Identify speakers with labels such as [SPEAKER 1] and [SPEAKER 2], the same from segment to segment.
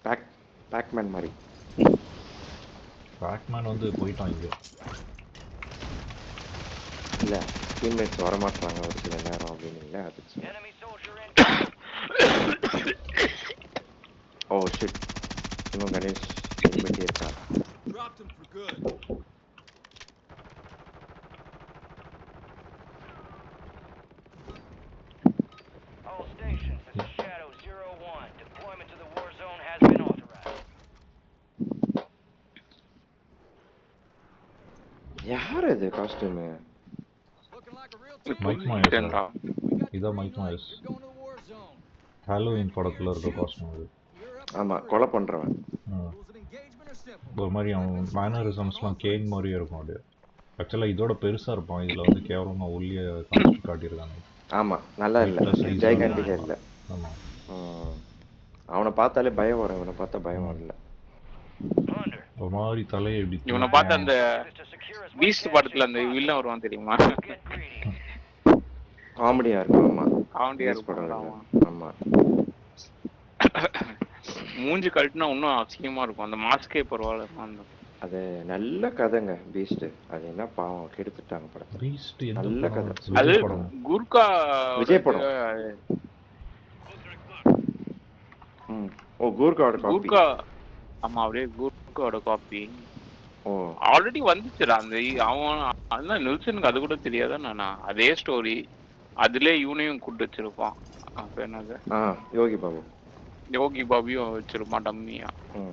[SPEAKER 1] Pac-Man மாதிரி.
[SPEAKER 2] Pac-Man வந்து போயிட்டான் இங்கே.
[SPEAKER 1] இல்லை டீம்மேட்ஸ் வரமாட்டாங்க ஒரு சில நேரம் அப்படின்னீங்களே அதுக்கு. ஓ ஷிட், இன்னும் கணேஷ் ஹெல்மெட்டே இருக்கா? யார் இது காஸ்டியூமு?
[SPEAKER 2] மைக் மாயஸ். இதான் மைக் மாயஸ். ஹாலோவின் படத்துல இருக்க காஸ்டியூம் அது.
[SPEAKER 1] ஆமா, கொலை பண்றவன்.
[SPEAKER 2] ஒரு மாதிரி அவன் மேனரிசம்ஸ்லாம் கேன் மாதிரியே இருக்கும். அது ஆக்சுவலாக இதோட பெருசாக இருப்பான். இதில் வந்து கேவலமாக ஒல்லியை காட்டியிருக்காங்க.
[SPEAKER 1] ஆமாம், நல்லா இல்லை, ஜெய்காண்டிகா இல்லை.
[SPEAKER 2] ஆமாம்,
[SPEAKER 1] அவனை பார்த்தாலே பயம் வரும், இவனை பார்த்தா பயம் வரல.
[SPEAKER 2] ஒரு மாதிரி தலையை எப்படி
[SPEAKER 3] இவனை பார்த்தா அந்த பீஸ்ட் படத்துல அந்த வில்லன் வருவான் தெரியுமா?
[SPEAKER 1] காமெடியா இருக்கும். ஆமா,
[SPEAKER 3] காமெடியா இருக்கும்.
[SPEAKER 1] ஆமா,
[SPEAKER 3] மூஞ்சி கழட்டினா இன்னும் அசிங்கமா இருக்கும். அந்த மாஸ்கே பரவாயில்ல.
[SPEAKER 1] அது நல்ல கதைங்க பீஸ்ட். அது என்ன பாவம் கெடுத்துட்டாங்க படத்தை.
[SPEAKER 2] பீஸ்ட்
[SPEAKER 1] நல்ல கதை.
[SPEAKER 3] அது குர்கா
[SPEAKER 1] விஜய் படம். ஓ கூர்காவோட
[SPEAKER 3] குர்கா. ஆமா, அப்படியே குர்காவோட காப்பி.
[SPEAKER 1] ஓ
[SPEAKER 3] ஆல்ரெடி வந்துச்சுடா அந்த அவன். அதான் நெல்சனுக்கு அது கூட தெரியாதா? நானா அதே ஸ்டோரி அதுல இவனையும் கூட்டு வச்சிருப்பான். அப்ப என்னது
[SPEAKER 1] யோகி பாபு.
[SPEAKER 3] யோகி பாபியும் வச்சிருப்பான் டம்மியா.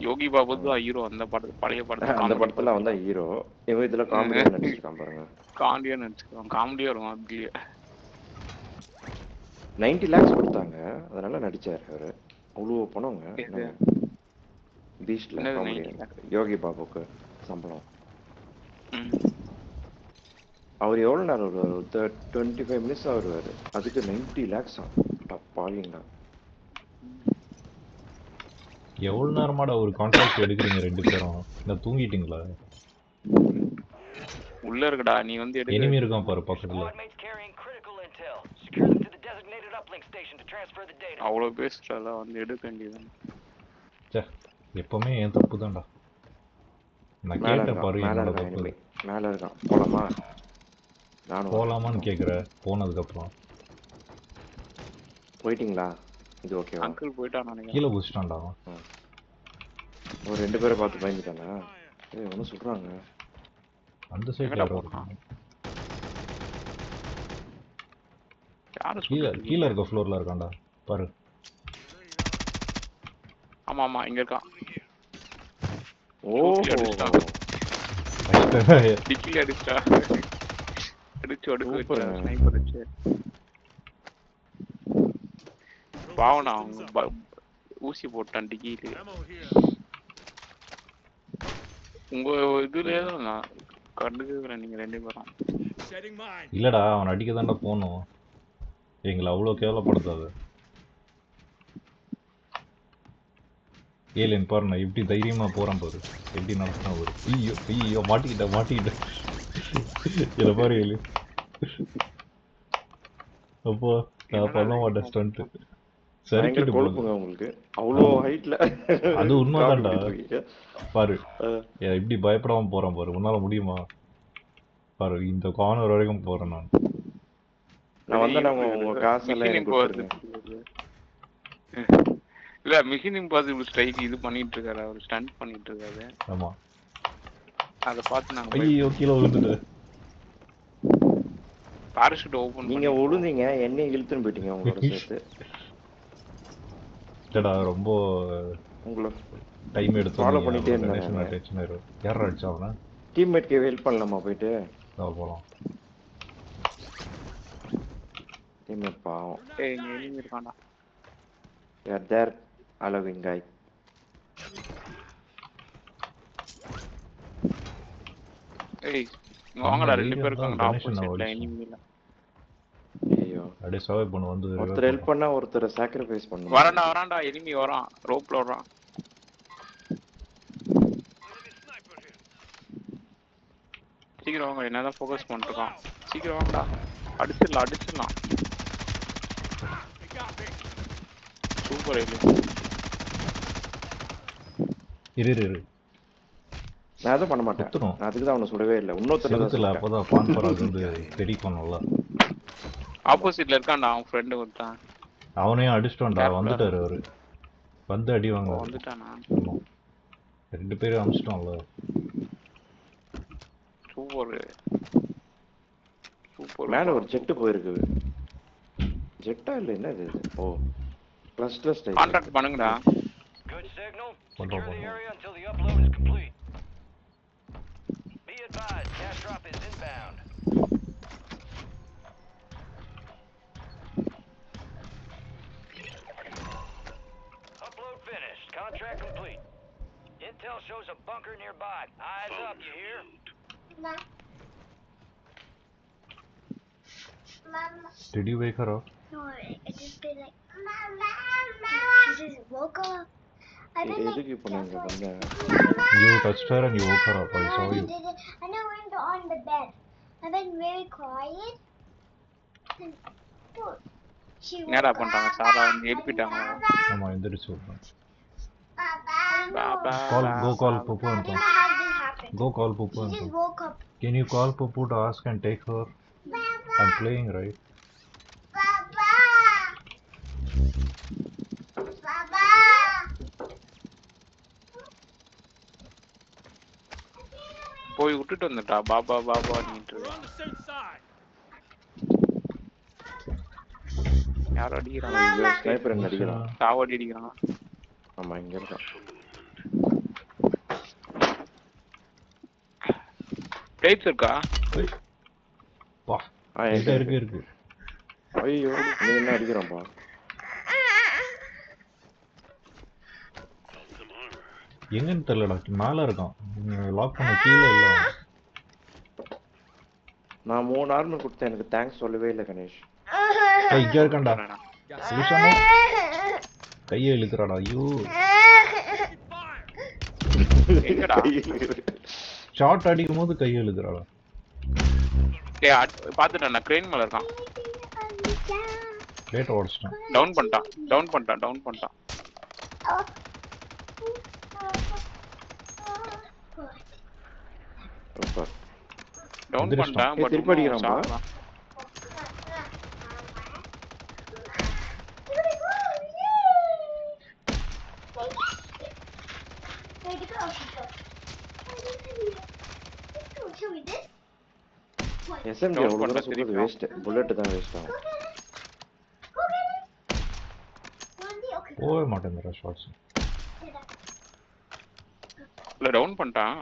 [SPEAKER 3] யோகி பாபு தான் ஹீரோ அந்த படத்து, பழைய படத்துல.
[SPEAKER 1] அந்த படத்துல அவன் தான் ஹீரோ. இவன் இதுல காமெடியா நடிச்சிருக்கான் பாருங்க.
[SPEAKER 3] காமெடியா நடிச்சிருக்கான். காமெடியா இருக்கும். அப்படியே
[SPEAKER 1] 90 lakhs கொடுத்தாங்க, அதனால நடிச்சாரு அவரு. அவ்வளோ பணங்க பீஸ்ட்ல. யோகி பாபுக்கு சம்பளம். அவர் எவ்வளோ நேரம் வருவார்? 25 minutes வருவார். அதுக்கு 90 lakhs. பாவீங்களா,
[SPEAKER 2] எவ்வளோ நேரமாட ஒரு கான்ட்ராக்ட் எடுக்கிறீங்க ரெண்டு பேரும்? இல்லை தூங்கிட்டீங்களா?
[SPEAKER 3] உள்ள இருக்குடா, நீ வந்து
[SPEAKER 2] எனிமி இருக்கான் பாரு பக்கத்துல.
[SPEAKER 3] அவ்வளோ பேசுறால வந்து எடுக்க வேண்டியது.
[SPEAKER 2] எப்பவுமே என் தப்பு தான்டா. நான் கேட்டேன் பாரு, என்னோட தப்பு.
[SPEAKER 1] மேல இருக்கான். போலாமா? நானும்
[SPEAKER 2] போலாமான்னு கேட்குற. போனதுக்கப்புறம்
[SPEAKER 1] போயிட்டீங்களா? இது ஓகே.
[SPEAKER 3] அங்கிள் போயிட்டான் நினைக்கிறேன்.
[SPEAKER 2] கீழே குதிச்சிட்டான்டா.
[SPEAKER 1] ஒரு 2 பேரை பார்த்து பயந்துட்டானா? ஒன்றும் சொல்றாங்க.
[SPEAKER 2] அந்த சைடுல இருக்கான். கீழே இருக்க ஃப்ளோர்ல இருக்கான்டா பாரு.
[SPEAKER 3] ஆமா ஆமா, இங்க இருக்கான்.
[SPEAKER 1] ஓ
[SPEAKER 3] டிக்கில அடிச்சா. அடிச்சு அடுக்க வச்சா ஸ்னைப்பர் வச்சு. பாவனா அவங்க ஊசி போட்டான் டிக்கில. உங்க இதுலயே தான் நான் கண்டுக்கிறேன். நீங்க ரெண்டு பேரும்
[SPEAKER 2] இல்லடா, அவன் அடிக்க தாண்டா போனோம். எங்களை அவ்வளோ கேவலப்படுத்தாது. ஏலியன் பாரு, நான் எப்படி தைரியமா போறேன் பாரு, எப்படி நடத்தினா பாரு. ஐயோ ஐயோ, மாட்டிக்கிட்டேன். இதை பாரு ஏலியன். அப்போ நான் பண்ண மாட்டேன் ஸ்டண்ட். சரிக்கிட்டு
[SPEAKER 1] போகுங்க உங்களுக்கு அவ்வளோ ஹைட்ல.
[SPEAKER 2] அது உண்மைதான்டா. பாரு எப்படி பயப்படாம போறேன் பாரு. உன்னால முடியுமா பாரு. இந்த கார்னர் வரைக்கும் போறேன் நான்.
[SPEAKER 1] வந்து உங்க காசெல்லாம்
[SPEAKER 3] இல்ல, மிஷன் இம்பாசிபிள் ஸ்ட்ரைக் இது பண்ணிட்டு இருக்காரு அவர். ஸ்டண்ட் பண்ணிட்டு இருக்காரு.
[SPEAKER 2] ஆமா,
[SPEAKER 3] அத பார்த்து நாங்க
[SPEAKER 2] ஐயோ கீழே விழுந்துட்டேன்.
[SPEAKER 3] பாராசூட் ஓபன்
[SPEAKER 1] நீங்க விழுந்தீங்க, என்னையும் இழுத்துன்னு போயிட்டீங்க உங்களோட சேர்த்து.
[SPEAKER 2] இல்லடா, ரொம்ப
[SPEAKER 1] உங்களை
[SPEAKER 2] டைம் எடுத்து
[SPEAKER 1] ஃபாலோ பண்ணிட்டே இருந்தாங்க.
[SPEAKER 2] டென்ஷன் ஆயிரும். யாரா அடிச்சா அவன?
[SPEAKER 1] டீம்மேட்க்கு ஹெல்ப் பண்ணலாமா போயிட்டு?
[SPEAKER 2] போலாம்.
[SPEAKER 1] டீம்மேட் பாவம்.
[SPEAKER 3] ஏய், நீ எனிமி இருக்கான்டா.
[SPEAKER 1] You're there, allowing guy.
[SPEAKER 3] ஏய், வாங்கடா, ரெண்டு பேர் இருக்காங்க ஆப்போசிட்ல எனிமில.
[SPEAKER 1] ஐயோ,
[SPEAKER 2] அப்படியே சர்வை பண்ண வந்து
[SPEAKER 1] ஒருத்தர் ஹெல்ப் பண்ணா ஒருத்தர் சாக்ரிஃபைஸ் பண்ணனும்.
[SPEAKER 3] வரான்டா எனிமி வரான். ரோப்ல வரான். சீக்கிரம் வாங்க, என்னதான் ஃபோக்கஸ் பண்ணிருக்கான். சீக்கிரம் வாங்கடா, அடிச்சிடலாம். Super alien.
[SPEAKER 2] இரு
[SPEAKER 1] நான் எதுவும் பண்ண மாட்டேன்.
[SPEAKER 2] குத்துரும்
[SPEAKER 1] நான் அதுக்கு தான் அவனை சுடவே இல்லை. இன்னொருத்தர் தான்
[SPEAKER 2] செவுத்துல
[SPEAKER 1] சுட்டேன்.
[SPEAKER 2] அப்போதான் பான்பராக் வந்து தெரிக்கணும்ல.
[SPEAKER 3] ஆப்போசிட்ல இருக்கான்டா அவன் ஃப்ரெண்டு ஒருத்தன்.
[SPEAKER 2] அவனையும் அடிச்சிட்டோம்டா.
[SPEAKER 3] Careful-ஆ
[SPEAKER 2] வந்துட்டாரு அவரு. வந்து அடி வாங்க.
[SPEAKER 3] வந்துட்டானா?
[SPEAKER 2] ஆமா 2 பேரும் அமிச்சிட்டோம்ல.
[SPEAKER 3] சூப்பர்
[SPEAKER 1] மேல ஒரு ஜெட் போயிருக்கு. ஜெட்டா இல்ல என்ன இது? Oh cluster style.
[SPEAKER 3] கான்டாக்ட் பண்ணுங்கடா.
[SPEAKER 4] Good signal.
[SPEAKER 2] Control,
[SPEAKER 4] Secure the
[SPEAKER 2] control.
[SPEAKER 4] area until the upload is complete. Be advised, cash drop is inbound. Upload finished. Contract complete. Intel shows a bunker nearby. Eyes up, you hear?
[SPEAKER 5] Mama.
[SPEAKER 2] Did you wake her up?
[SPEAKER 5] No, I just been like, Mama. She just woke up. I've been like,
[SPEAKER 1] எதுக்கு இப்போ நீங்க வந்த?
[SPEAKER 2] You touched her and you woke her up. I saw you.
[SPEAKER 5] And I went on the bed. I've been very quiet. And, dude, she
[SPEAKER 3] என்னடா
[SPEAKER 5] woke
[SPEAKER 3] பண்றாங்க?
[SPEAKER 5] up.
[SPEAKER 3] சாரா வந்து எழுப்பிட்டாங்க.
[SPEAKER 2] ஆமா எந்திரிச்சு விட்டேன்.
[SPEAKER 3] Baba
[SPEAKER 2] Go call Pupu
[SPEAKER 5] I
[SPEAKER 2] and
[SPEAKER 5] didn't
[SPEAKER 2] come.
[SPEAKER 5] know how this happened.
[SPEAKER 2] Go call Pupu
[SPEAKER 5] She
[SPEAKER 2] and
[SPEAKER 5] just
[SPEAKER 2] come.
[SPEAKER 5] woke up.
[SPEAKER 2] Can you call Pupu to ask and take her? I'm playing, right?
[SPEAKER 5] Papa. Papa.
[SPEAKER 3] போய் விட்டுட்டு வந்துட்டா. பாபா பாபான்னுட்டு. யார் அடிக்கிறாங்க?
[SPEAKER 1] ஐயோ sniper என்ன அடிக்கிறான்.
[SPEAKER 3] சாவடி அடிக்கிறான்.
[SPEAKER 1] ஆமா இங்க இருக்கான்.
[SPEAKER 3] பிளேட்ஸ் இருக்கா?
[SPEAKER 2] பா இருக்கு.
[SPEAKER 1] ஐயோ நீ என்ன அடிக்கிறான்பா.
[SPEAKER 2] எங்கன்னு தெரியலடா. மேல இருக்கான். லாக் பண்ண கீழே இல்ல.
[SPEAKER 1] நான் 3 ஆர்மர் கொடுத்தேன். எனக்கு தேங்க்ஸ் சொல்லவே இல்லை கணேஷ்.
[SPEAKER 2] ஏய் இங்க இருக்கேன்டா. சொல்லுஷனோ கையை இழுக்குறாடா. ஐயோ
[SPEAKER 3] எங்கடா?
[SPEAKER 2] ஷாட் அடிக்கும் போது கையை இழுக்குறாடா.
[SPEAKER 3] டேய் பாத்துட்டேன். நான் கிரேன் மேல இருக்கான்.
[SPEAKER 2] லேட் ஓடிச்சிட்டான்.
[SPEAKER 3] டவுன் பண்ணிட்டான்.
[SPEAKER 1] சூப்பர்.
[SPEAKER 3] டவுன் பண்ணிட்டான். பட்
[SPEAKER 1] திருப்பி அடிக்கிறான்பா. எஸ்எம்ஜி அவ்வளோ தூரம் சுத்தது வேஸ்ட். புல்லட் தான் வேஸ்ட் ஆகும்.
[SPEAKER 2] போகவே மாட்டேங்கிறா ஷாட்ஸ்.
[SPEAKER 3] இல்ல டவுன் பண்ணிட்டான்.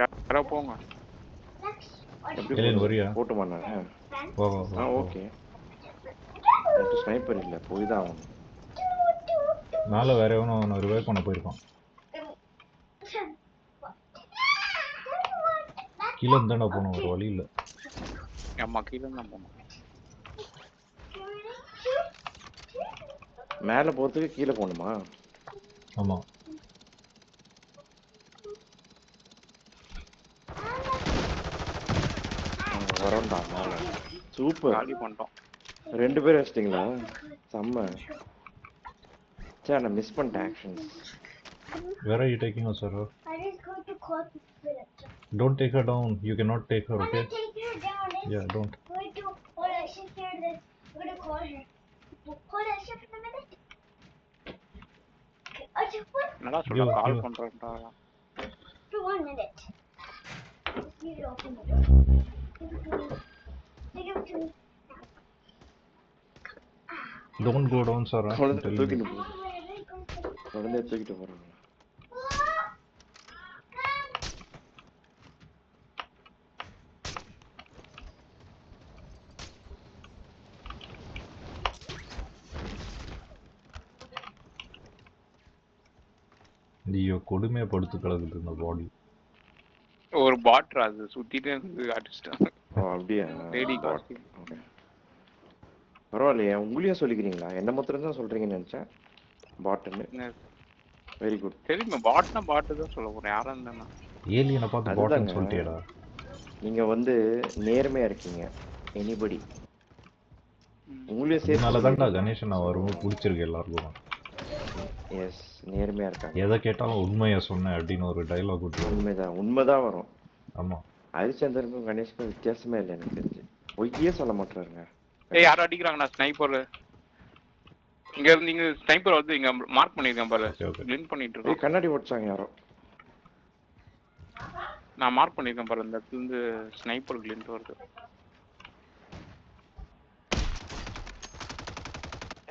[SPEAKER 3] யாரோ போங்க.
[SPEAKER 2] எலின் வரியா?
[SPEAKER 1] போட்டுமா நான்?
[SPEAKER 2] வா
[SPEAKER 1] ஓகே. ஸ்னைப்பர் இல்லை போய் தான் ஆகணும்.
[SPEAKER 2] மேலே வேற எவனோ அவனை ரிவைவ் பண்ண போயிருக்கான். கீழே இருந்தாண்டா போகணும். ஒரு வழி இல்லை.
[SPEAKER 3] அம்மா கீழே தான் போகணும்.
[SPEAKER 1] மேலே போகிறதுக்கு கீழே போகணுமா?
[SPEAKER 2] ஆமா
[SPEAKER 1] வரோண்டா மேலே. சூப்பர்.
[SPEAKER 3] காலி பண்ணிட்டோம்.
[SPEAKER 1] 2 பேர் வச்சிட்டிங்களா? செம்ம. சே நான் மிஸ் பண்ணிட்டேன் actions.
[SPEAKER 2] Where are you taking her, sir?
[SPEAKER 5] I just go to call people.
[SPEAKER 2] Don't take her down. You cannot take her,
[SPEAKER 5] I'm
[SPEAKER 2] okay?
[SPEAKER 5] gonna take her down.
[SPEAKER 2] Yeah, don't.
[SPEAKER 5] Wait to hold on, she's here. This. I'm gonna call her. Hold on, just a minute. Okay, just one.
[SPEAKER 3] என்னடா சொல்ல
[SPEAKER 2] Yo.
[SPEAKER 3] Call பண்றேன்டா.
[SPEAKER 5] For 1 minute. Just need to open the door. Give it to me. Give it to me.
[SPEAKER 2] Don't go down, sir. I'm
[SPEAKER 1] குழந்தை
[SPEAKER 2] telling
[SPEAKER 1] தூக்கிட்டு
[SPEAKER 2] you.
[SPEAKER 1] போ. குழந்தைய தூக்கிட்டு போறாங்க.
[SPEAKER 2] ஐயோ கொடுமையை படுத்து கிடக்குது இந்த பாடி.
[SPEAKER 3] ஒரு பாட்ரா அது சுத்திட்டே இருந்து அடிச்சிட்டான்.
[SPEAKER 1] ஓ அப்படியா?
[SPEAKER 3] Lady
[SPEAKER 1] Bot.
[SPEAKER 3] காஸ்டியூம்.
[SPEAKER 1] Okay. பரவாயில்லையே உங்களையும் சொல்லிக்கிறீங்களா? என்ன மாத்திரம் தான் சொல்றீங்கன்னு நினைச்சேன். பாட்டுன்னு. Very good.
[SPEAKER 3] தெரியுமா பாட்னா பாட்டு தான் சொல்ல போறேன். யாரா இருந்தா
[SPEAKER 2] ஏலியனை பார்த்து
[SPEAKER 1] அதுதாங்க.
[SPEAKER 2] பாட்டன் சொல்லிட்டியடா.
[SPEAKER 1] நீங்க வந்து நேர்மையா இருக்கீங்க. எனிபடி உங்களையும் சேர்த்து
[SPEAKER 2] அதனால தான்டா கணேசன் நான் வரும்போது பிடிச்சிருக்கு எல்லாருக்கும்.
[SPEAKER 1] எஸ் நேர்மையா இருக்காங்க.
[SPEAKER 2] எதை கேட்டாலும் உண்மையை சொன்னேன் அப்படின்னு ஒரு டைலாக் விட்டுருவாங்க.
[SPEAKER 1] உண்மைதான் வரும்.
[SPEAKER 2] ஆமா,
[SPEAKER 1] ஹரிச்சந்திரனுக்கும் கணேஷ்க்கும் வித்தியாசமே இல்லை எனக்கு தெரிஞ்சு. பொய்யே சொல்ல மாட்டாருங்க.
[SPEAKER 3] ஏய் யாரும் அடிக்கிறாங்கண்ணா ஸ்னைப்பர். இங்க இருந்து இங்க ஸ்னைப்பர் வந்து இங்க மார்க் பண்ணிருக்கேன் பாரு. கிளின் பண்ணிட்டு இருக்கோம்.
[SPEAKER 1] கண்ணாடி ஓடிச்சாங்க யாரோ.
[SPEAKER 3] நான் மார்க் பண்ணிருக்கேன் பாரு. இந்த இடத்துல இருந்து ஸ்னைப்பர் கிளின் வருது.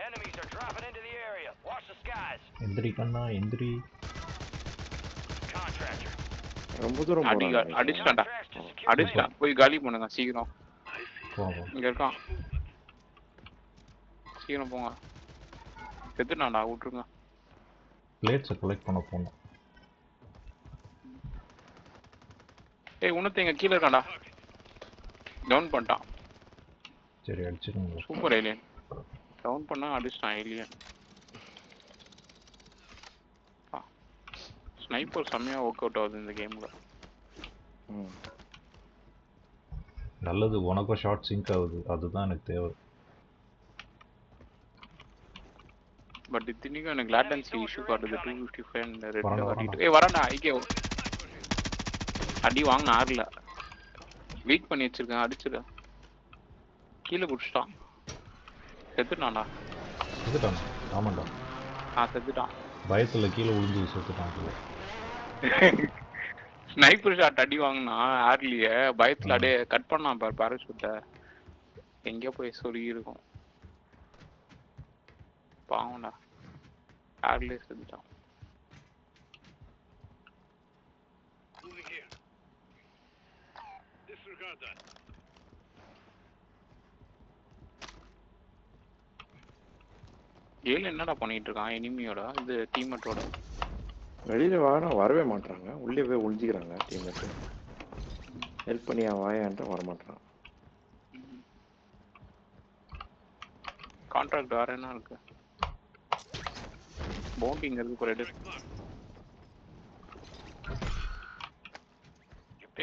[SPEAKER 4] Enemies are dropping into the area. Watch the skies.
[SPEAKER 2] எந்திரி கண்ணா எந்திரி.
[SPEAKER 4] Contractor.
[SPEAKER 1] ரொம்ப தூரம்
[SPEAKER 3] அடிச்சிட்டான்டா. அடிச்சிட்டான். போய் காலி பண்ணுங்க சீக்கிரம். இங்க இருக்கான். சீக்கிரம் போங்க. செத்துட்டான்டா விட்டுருங்க.
[SPEAKER 2] பிளேட்ஸை கலெக்ட் பண்ண போனோம்.
[SPEAKER 3] ஏய் உனத்து எங்க கீழே இருக்கான்டா. டவுன் பண்ணிட்டான்.
[SPEAKER 2] சரி அடிச்சுக்கோங்க.
[SPEAKER 3] Super alien. டவுன் பண்ணா அடிச்சிட்டான் ஏலியன். ஸ்னைப்பர் செம்மையா ஒர்க் அவுட் ஆகுது இந்த கேம்ல.
[SPEAKER 2] நல்லது, உனக்கும் ஷார்ட் சிங்க் ஆகுது, அதுதான் எனக்கு தேவை.
[SPEAKER 3] பட் இத்தனைக்கும் எனக்கு லேட்டன்சி இஷ்யூ காட்டுது. 255 and ரெட்ல காட்டிட்டு. ஏய் வரான்டா ஐகே. அடி வாங்கின ஆர்ல வெயிட் பண்ணி வச்சிருக்கேன். அடிச்சிடு. கீழே குடிச்சிட்டான். செத்துட்டான்டா.
[SPEAKER 2] செத்துட்டான்? ஆமாண்டா.
[SPEAKER 3] செத்துட்டான்.
[SPEAKER 2] பயத்துல கீழே விழுந்து செத்துட்டான்.
[SPEAKER 3] ஸ்னைப்பர் ஷாட் அடி வாங்கினா ஆர்லியே பயத்துல அப்படியே கட் பண்ணான் பாரு பாராசூட்டை. எங்க போய் சொல்லி இருக்கும் பாவம்டா. ஆர்லியே செத்துட்டான். ஏழு என்னடா பண்ணிட்டு இருக்கான் எனிமியோட இது டீம்மேட்டோட?
[SPEAKER 1] வெளியில வானா வரவே மாட்டாங்க. உள்ளே போய் ஒளிஞ்சிக்கிறாங்க டீம்மேட். ஹெல்ப் பண்ணி வாயான்ட்டு வர மாட்டான்.
[SPEAKER 3] கான்ட்ராக்ட் வேற என்ன இருக்கு? பவுண்டிங் இருக்கு ஒரு எடு.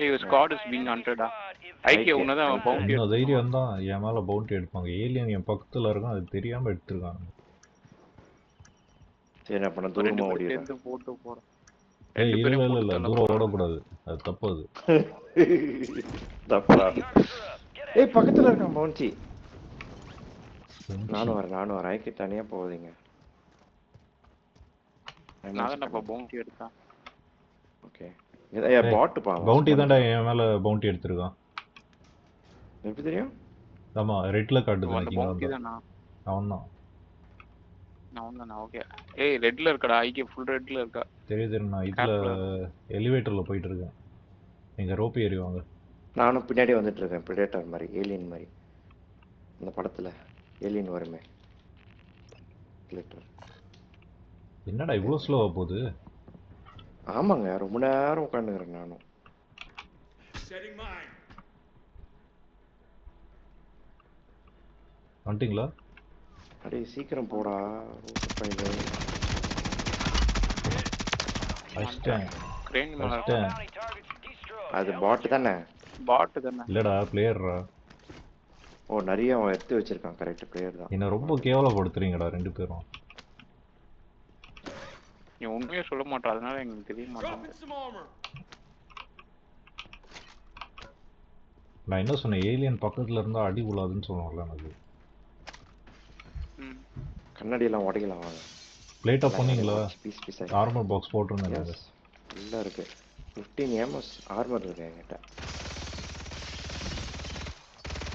[SPEAKER 3] ஏய் ஸ்குவாட் இஸ் பீயிங் ஹண்டடா. ஐகே உனதான் பவுண்டி.
[SPEAKER 2] என்ன தைரியம் தான் என் மேல பவுண்டி எடுப்பாங்க. ஏலியன் என் பக்கத்துல இருக்கான், அது தெரியாம எடுத்துருக்காங்க.
[SPEAKER 1] சரி நான் பண்ண தூரமா ஓடிறேன்.
[SPEAKER 3] போட்டு போறேன்.
[SPEAKER 2] ஏய் இல்ல தூரம் ஓடக்கூடாது, அது தப்பு. அது
[SPEAKER 1] தப்பா? ஏய் பக்கத்துல இருக்கான் பவுன்சி. நானும் வரேன். ஐகே தனியா போவீங்க.
[SPEAKER 3] நான் தான் பவுண்டி எடுத்தேன்.
[SPEAKER 1] ஓகே. ஏய் பாட் பா.
[SPEAKER 2] பவுண்டி தான்டா என் மேல பவுண்டி எடுத்துருக்கான்.
[SPEAKER 1] எப்படி தெரியும்?
[SPEAKER 2] ஆமா ரெட்ல காட்டுது.
[SPEAKER 3] அந்த பவுண்டி தானா?
[SPEAKER 2] அவன்தான்.
[SPEAKER 3] நான் ஓகே. ஏய் ரெட்ல இருக்கடா. ஐகே ஃபுல் ரெட்ல இருக்கா.
[SPEAKER 2] தெரியுது. நான் இதுல எலிவேட்டர்ல போயிட்டு இருக்கேன். நீங்க ரோப் ஏறிவாங்க.
[SPEAKER 1] நானும் பின்னாடி வந்துட்டு இருக்கேன். பிரெடேட்டர் மாதிரி, ஏலியன் மாதிரி. இந்த படத்துல ஏலியன் வருமே.
[SPEAKER 2] என்னடா இவ்வளவு ஸ்லோவா போகுது?
[SPEAKER 1] ஆமாங்க ரொம்ப நேரம் உட்காந்துக்கிறேன் நானும்.
[SPEAKER 2] வந்துட்டீங்களா?
[SPEAKER 1] அடே சீக்கிரம் போடா. அது பாட் தானே?
[SPEAKER 3] பாட் தானே?
[SPEAKER 2] இல்லடா பிளேயர்ரா.
[SPEAKER 1] ஓ நிறைய எடுத்து வச்சிருக்கான். கரெக்ட் பிளேயர் தான்.
[SPEAKER 2] என்ன ரொம்ப கேவலப்படுத்துறீங்கடா ரெண்டு பேரும்.
[SPEAKER 3] நீ உண்மையே சொல்ல மாட்டா, அதனால எனக்கு தெரிய மாட்டேங்குது.
[SPEAKER 2] நான் என்ன சொன்னேன்? ஏலியன் பக்கத்துல இருந்தா அடி உலாதுன்னு சொன்னோம்ல எனக்கு.
[SPEAKER 1] கண்ணாடி எல்லாம் உடைக்கலாம் வாங்க.
[SPEAKER 2] பிளேட் ஆஃப் பண்ணீங்களா? ஆர்மர் பாக்ஸ் போட்டுருந்தேன்.
[SPEAKER 1] நல்லா இருக்கு. 15 ms ஆர்மர் இருக்கு என்கிட்ட.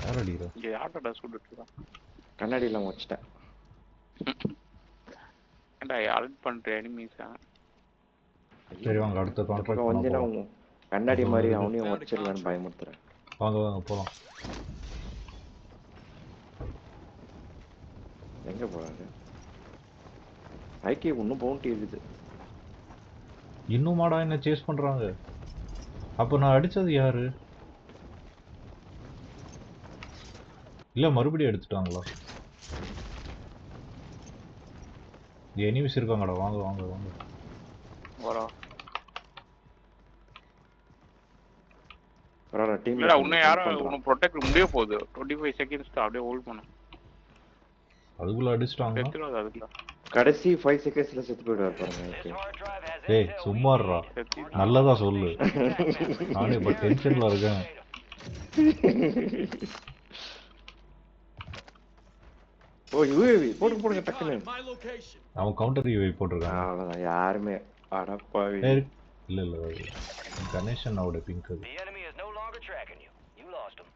[SPEAKER 2] யார் அடிக்கிறா?
[SPEAKER 3] இங்க யார்டா சுட்டுட்டு இருக்கா?
[SPEAKER 1] கண்ணாடி எல்லாம் உடைச்சிட்டேன்.
[SPEAKER 3] ஏன்டா ஆல்ட் பண்ற எனிமீஸா?
[SPEAKER 2] சரி வாங்க அடுத்த கான்ட்ராக்ட்
[SPEAKER 1] வந்து கண்ணாடி மாதிரி அவனையும் உடைச்சிடலான்னு பயமுறுத்துறேன்.
[SPEAKER 2] வாங்க போலாம்.
[SPEAKER 1] எங்க போறாங்க? ஐகே இன்னும் பவுண்டி இருக்குது.
[SPEAKER 2] இன்னும் மாடா என்ன சேஸ் பண்றாங்க? அப்ப நான் அடிச்சது யாரு? இல்ல மறுபடியும் எடுத்துட்டாங்களா? எனிமீஸ் இருக்காங்கடா. வாங்க
[SPEAKER 3] வரா.
[SPEAKER 1] வரா டீம்.
[SPEAKER 3] இல்லடா உன்னை யாரும் உன்னை ப்ரொடெக்ட் முடிய போகுது. 25 செகண்ட்ஸ் தான் அப்படியே ஹோல்ட் பண்ணு.
[SPEAKER 2] அதுக்குள்ள அடிச்சிட்டாங்க.
[SPEAKER 3] செத்துறாத அதுக்குள்ள.
[SPEAKER 1] கடைசி 5 செகண்ட்ஸ்ல செத்து போயிடுவார் பாருங்க.
[SPEAKER 4] This
[SPEAKER 1] okay.
[SPEAKER 4] hard drive has
[SPEAKER 2] ஏய்
[SPEAKER 4] intel we
[SPEAKER 2] சும்மா
[SPEAKER 4] need.
[SPEAKER 2] இருடா,
[SPEAKER 3] செத்து
[SPEAKER 2] நல்லதா சொல்லு.
[SPEAKER 4] Attack map.
[SPEAKER 2] நானே இப்போ டென்ஷன்ல இருக்கேன்.
[SPEAKER 1] ஓ யூஏவி போடுங்க டக்குன்னு.
[SPEAKER 2] அவன் கவுண்டர் யூஐ போட்டிருக்கான்.
[SPEAKER 1] அவ்வளவுதான் யாருமே அடப்பாவி.
[SPEAKER 2] இல்ல கணேசன் அவட பிங்க் அது.
[SPEAKER 4] The enemy is no longer tracking you. You lost him.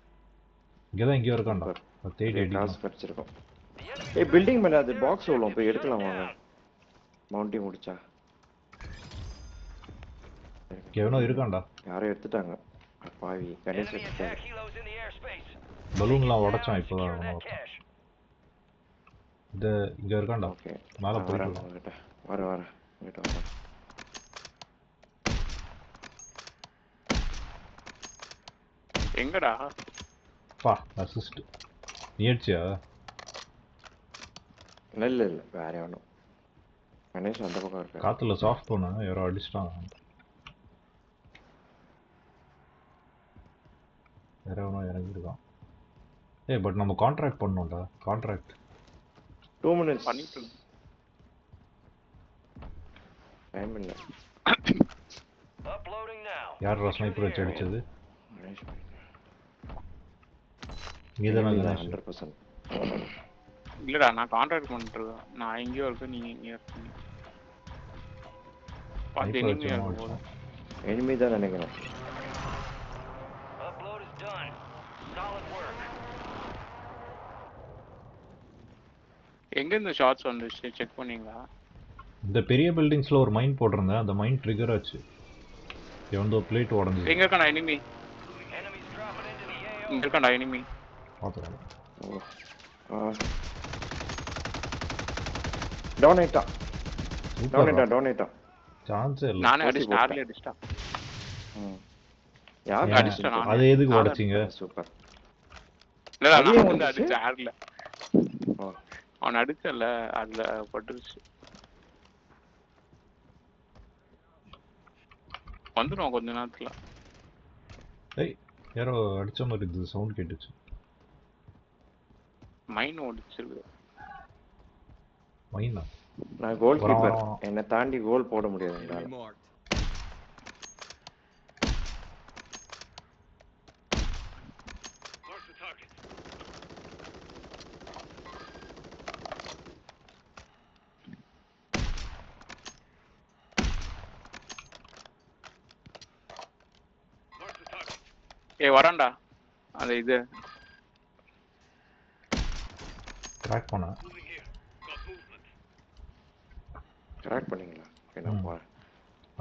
[SPEAKER 2] இங்கதான் இங்க இருக்கான்டா. தேடி
[SPEAKER 1] காசு
[SPEAKER 2] அடிக்கலாம்.
[SPEAKER 1] கிடைச்சிருக்கும்.
[SPEAKER 4] The enemy
[SPEAKER 1] ஏய் பில்டிங் மேல அது பாக்ஸ் உள்ளோம் போய் எடுக்கலாம் வாங்க. மவுண்டிங் முடிச்சா.
[SPEAKER 2] எவனோ இருக்கான்டா.
[SPEAKER 1] யாரோ எடுத்துட்டாங்க. அப்பாவி கணேஷ்
[SPEAKER 4] enemy
[SPEAKER 1] எடுத்துட்டாங்க.
[SPEAKER 4] attack helos in the airspace.
[SPEAKER 2] பலூன்லாம் உடைச்சான் இப்போதான்.
[SPEAKER 4] Secure that
[SPEAKER 2] அவன்
[SPEAKER 4] cache.
[SPEAKER 2] இங்க இருக்கான்டா.
[SPEAKER 1] ஓகே.
[SPEAKER 2] மேல
[SPEAKER 1] வரேன்
[SPEAKER 2] போயிட்டு
[SPEAKER 1] உங்ககிட்ட. வரேன். உங்ககிட்ட வரேன்.
[SPEAKER 3] எங்கடா?
[SPEAKER 2] பா அசிஸ்ட். நீட்சியா?
[SPEAKER 1] இல்ல வேற யாரும். கணேஷ் அந்த பக்கம் இருக்காரு.
[SPEAKER 2] காத்துல சாஃப்ட் போனா யாரோ அடிச்சிட்டாங்க. வேற எவனோ இறங்கிருக்கான். ஏய் பட் நம்ம கான்ட்ராக்ட் பண்ணோம்டா. கான்ட்ராக்ட்
[SPEAKER 1] 2 minutes
[SPEAKER 3] பண்ணிட்டு
[SPEAKER 1] டைம் இல்ல.
[SPEAKER 4] Uploading now.
[SPEAKER 2] யாரா ஸ்னைப்பர் வச்சு அடிச்சது?
[SPEAKER 1] கணேஷ்
[SPEAKER 2] நீதானா
[SPEAKER 1] இல்ல,
[SPEAKER 2] கணேஷ்?
[SPEAKER 1] 100%.
[SPEAKER 3] இல்லடா, நான் கான்ட்ராக்ட் பண்ணிட்டு இருக்கேன். நான் எங்கேயோ இருக்கேன், நீங்க எங்கேயோ இருக்கீங்க. பார்த்து
[SPEAKER 2] Sniper
[SPEAKER 3] இனிமையா
[SPEAKER 2] வச்சு
[SPEAKER 3] இருக்கும் போது.
[SPEAKER 1] எனிமி தான் நினைக்கிறேன்.
[SPEAKER 4] Upload is done. Solid work.
[SPEAKER 3] எங்க இந்த ஷாட்ஸ் வந்துச்சு செக் பண்ணீங்களா?
[SPEAKER 2] இந்த பெரிய பில்டிங்ஸ்ல ஒரு மைன் போட்டிருந்தேன். அந்த மைன் ட்ரிகர் ஆச்சு. எவனோ பிளேட் உடைஞ்சது.
[SPEAKER 3] எங்க இருக்கான்டா enemy?
[SPEAKER 4] Enemies dropping into the AO.
[SPEAKER 3] இங்க இருக்கான்டா எனிமி.
[SPEAKER 2] பாத்துறேன்.
[SPEAKER 1] டவுன் ஆயிட்டான்.
[SPEAKER 2] சூப்பர். சான்ஸே இல்ல.
[SPEAKER 3] நானே
[SPEAKER 1] ஊசி
[SPEAKER 3] அடிச்சிட்டேன்,
[SPEAKER 1] போட்டேன்.
[SPEAKER 3] ஆர்லி அடிச்சிட்டேன்.
[SPEAKER 1] யார்
[SPEAKER 2] ஏன்?
[SPEAKER 3] அடிச்சிட்டேன் நானே.
[SPEAKER 2] அது எதுக்கு உடைச்சீங்க?
[SPEAKER 1] சூப்பர்.
[SPEAKER 3] இல்லடா,
[SPEAKER 1] அதுலயும்
[SPEAKER 3] நான் வந்து
[SPEAKER 1] வந்துச்சு?
[SPEAKER 3] அடிச்சேன் ஆர்ல.
[SPEAKER 1] ஓ
[SPEAKER 3] அவன் அடிச்சல, அதுல பட்டுருச்சு. வந்துடும் கொஞ்ச நேரத்துல.
[SPEAKER 2] ஏய் யாரோ அடிச்ச மாதிரி இது சவுண்ட் கேட்டுச்சு.
[SPEAKER 3] மைன் ஓடிச்சிருக்கு.
[SPEAKER 2] மைனா?
[SPEAKER 1] நான் கோல்
[SPEAKER 2] வரோம்,
[SPEAKER 1] கீப்பர்.
[SPEAKER 2] வரோம்.
[SPEAKER 1] என்ன தாண்டி கோல் போட முடியாது என்னால.
[SPEAKER 3] ஏய் வரான்டா. அந்த இது
[SPEAKER 2] கிராக் பண்ணா.
[SPEAKER 1] கிராக் பண்ணீங்களா? ஓகே நான் போறேன்.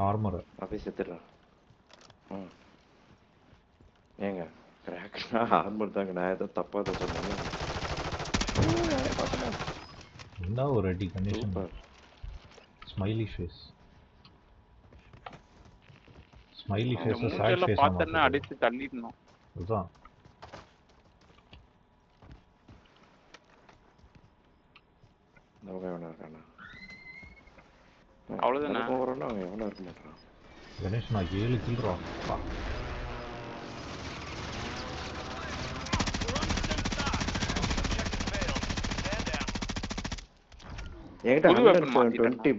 [SPEAKER 2] ஆர்மர்.
[SPEAKER 1] நான் போய் செத்துடுறேன். ஏங்க கிராக்னா ஆர்மர் தாங்க. நான் ஏதோ தப்பா தான் சொன்னேன்.
[SPEAKER 2] என்ன ஒரு அடி condition.
[SPEAKER 1] Super.
[SPEAKER 2] Smiley face. Smiley
[SPEAKER 3] இந்த
[SPEAKER 2] ஃபேஸ் சாட்
[SPEAKER 3] மூஞ்செல்லாம்
[SPEAKER 2] ஃபேஸ்
[SPEAKER 3] பார்த்தேன்னா அடிச்சு தள்ளிடணும்.
[SPEAKER 2] அதுதான்.
[SPEAKER 1] அவங்க எவனா இருக்கானா?
[SPEAKER 3] அவ்வளவுதானே?
[SPEAKER 1] போறோம்னா அவன் எவனா இருக்க மாட்டான்.
[SPEAKER 2] கணேஷ் நான் 7 கில்றோம்.
[SPEAKER 1] என்கிட்ட
[SPEAKER 3] புது weapon
[SPEAKER 1] 120